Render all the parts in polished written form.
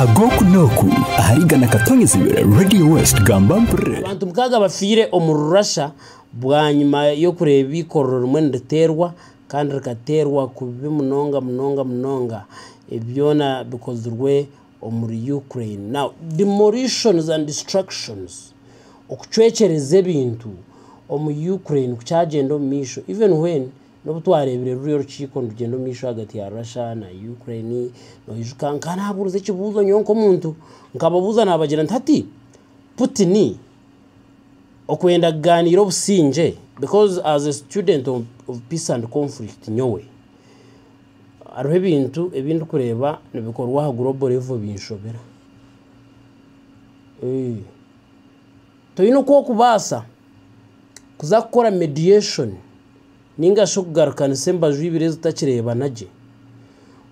agoku noku aharigana katongeze Radio West gamba bre abantu mukaga bafire omurusha bwanyuma yo kureba bikororo mwende terwa kandi rikaterwa kubi munonga ebyona bikozurwe omuri Ukraine. Now demolitions and destructions okucwechereze ebintu omu Ukraine kucyagenda misho even when no butwarebere ruriyo rukiko ndugendo misho hagati ya Russia na Ukraine no yijukankana haburuze kibuzo nyonko muntu nkababuza nabagira ntati Putin okwenda ganiro businje because as a student of peace and conflict nyowe aruhe ebintu kureba nibikorwa ha global level binshobera toyino ko kubasa kuzakora mediation ninga sho kugarukana semba jwibireze takireba naje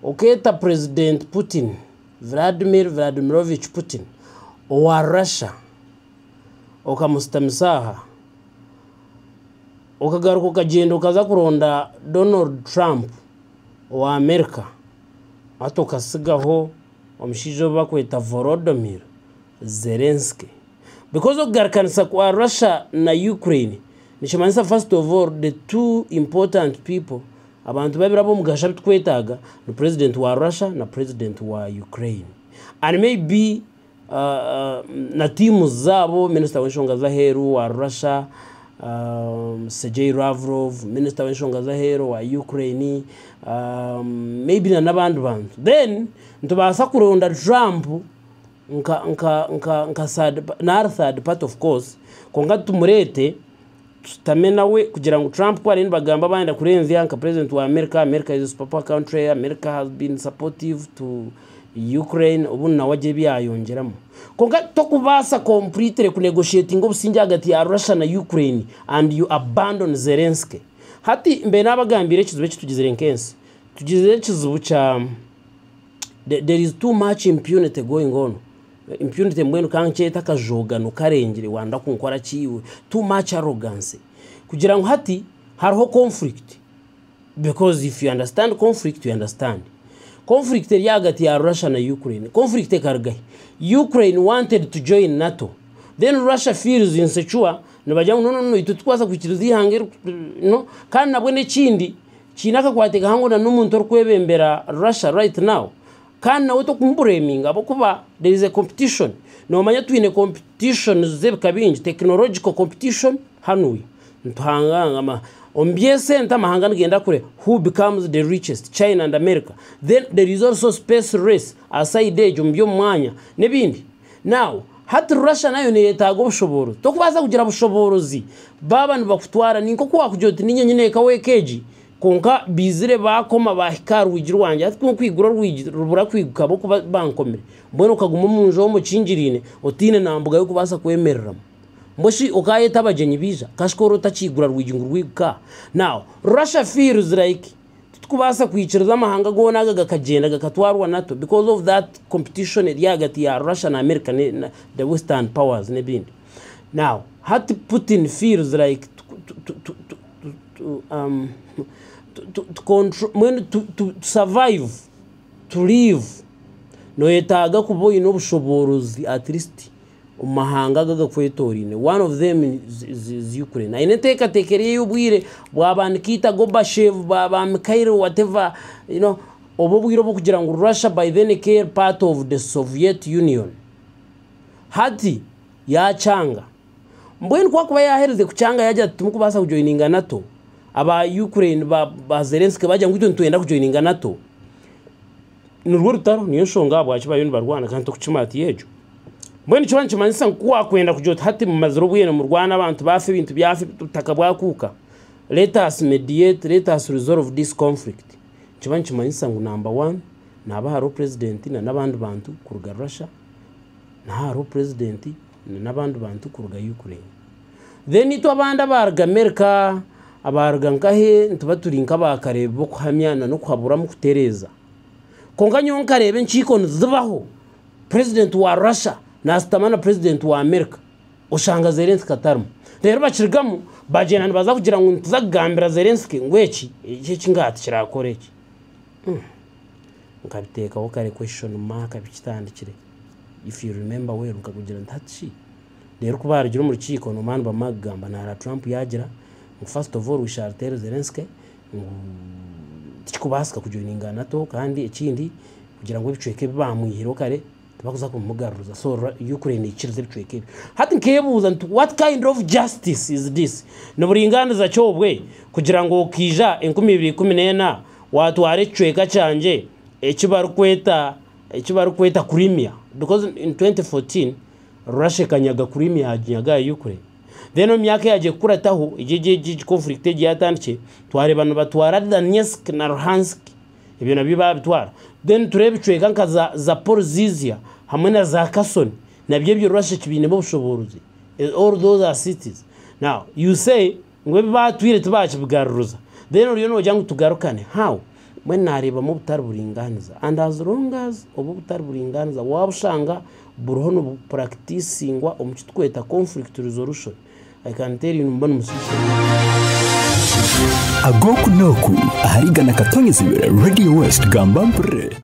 oketa President Putin Vladimirovich Putin wa Russia okamustamsaha okagaruko kagendo kaza kuronda Donald Trump wa America atokasigaho omushijo bakweta Volodymyr Zelensky because of garkanisa kwa Russia na Ukraine nishimanisa first of all the two important people abantu babirabo mugasha bitwetaga no president wa Russia na president wa Ukraine and maybe na timu zabo minister w'inshonga zaheru wa Russia Sergei Lavrov minister w'inshonga zaheru wa Ukraine maybe na nabandu bantu then ntubasa kuronda Trump nka third part of course konga tumurete tutamena we kugira ngo Trump kwa rindi bagamba banda kurenza yanka president wa America is a super country. America has been supportive to Ukraine ubuna waje byayongeramo konga tokubasa complete ku negotiating obusinje hagati ya Russia na Ukraine and you abandon Zelensky hati mbe nabagambire kizube kitugizire nkensi tugizire kizubu cha there is too much impunity going on. Impunity mwenu kancheta kajoga no karengire wanda kunkora kiwe too much arrogance kugira ngo hati hariho conflict because if you understand conflict you understand conflict yagati ya Russia na Ukraine conflict kargai Ukraine wanted to join NATO then Russia feels insecure nabajya no itutwasa kukirizi hange no kandi nabone kindi kinaka kwatega hango na n'umuntu orkwebembera Russia right now kandi nawe to kumbureminga abo kuba there is a competition no manya twine competition zebikabinje technological competition hanuye ntahanga ma ombyese ntamahanga ngenda kure who becomes the richest China and America then there is also space race aside age mbyo mwanya nebindi now hati Russia nayo niyetago bushoboro to kubaza kugira bushoborozi baba nibakutwara ninko kwa kujoti ninyenyine kawekeji konka bizire bakoma bahikaru wigira wanje ati kwigura rubura kwigukabo kuba bankomere mbone ukaguma munjo mu cinjirine otine nambuga yo kubasa kwemerera mboshi okayeta abajenyi biza kashikoro takigura rwijingu rwiguka now Russia feels like tukubasa kwiciriza amahanga gonaga gakagenda gakatwarwa NATO because of that competition yagati ya Russia na America the western powers nebindi now hati Putin feels like to control when to survive to live no yetaga kuboyi no bushoborozi at least umahanga gagakwetorine one of them is Ukraine ineteka tekeriye yubwire bwabanikita Gorbachev baba Mikhail whatever you know obubwiro bwo kugira ngo Russia by then care part of the Soviet Union hati ya changa mbweni kwa kuba yahereze kuchanga yaje tumukubasa kujoininga NATO aba Ukraine ba Zelensky bajya ngo twenda kujoininga NATO nurwo rutaro niyo shonga bwakiba yoni barwana kandi tukimati yejo mbweni cyo banchimanisa nkuwa kwenda kujota hati mu mazuru bwene mu Rwanda abantu bafe ibintu byafe tutaka bwakuka let us mediate let us resolve this conflict cyo banchimanisa ngo number 1 naba haro president na nabandi bantu kuruga Russia na haro president na nabandi bantu kuruga Ukraine then ito abanda barga America abarga nkahe ntubaturinka bakareba kuhamyana no kwabura mu kutereza konga nyonka rebe nchiko nzibaho president wa Russia na stamana president wa America ushanga Zelensky katarmu rero bacirgamu bajena baza kugira ngo ntuzagambira Zelensky ngweki iki kingati kirakoreki nkabitekaho kare question mark abikitandikire if you remember we rukakugira ntachi rero kuba haragira mu rukiko no man bamagamba na Trump yagira first of all we shall tell Zelensky tikubasika kujoininga NATO kandi ikindi kugira ngo bicweke bamwihiro kare bakuza kumugaruza so Ukraine ikirize bicweke hati nkebuza what kind of justice is this no buringaniza cyobwe kugira ngo kija 2014 watu arecweka canje ekibarukweta Crimea because in 2014 Russia kanyaga Crimea haginyaga Ukraine then myaka yaje kurataho igije conflict yatandike tware banu batwara Donetsk na Luhansk ibyo nabiba bitwara then turebicweka nkaza Zaporizhia hamwe na za Kherson nabyo byo Russia kibine bo bushoboruzi all those are cities now you say ngwe batwire tubakibugaruza then uriyo no jangu tugarukane how when nareba mu butari buringaniza and as long as obu butari buringaniza wabushanga burohono bu practicingwa omukitweta conflict resolution I can tell you mbona musisi agoku noku aharigana katongezibere Radio West Gamba Mpure.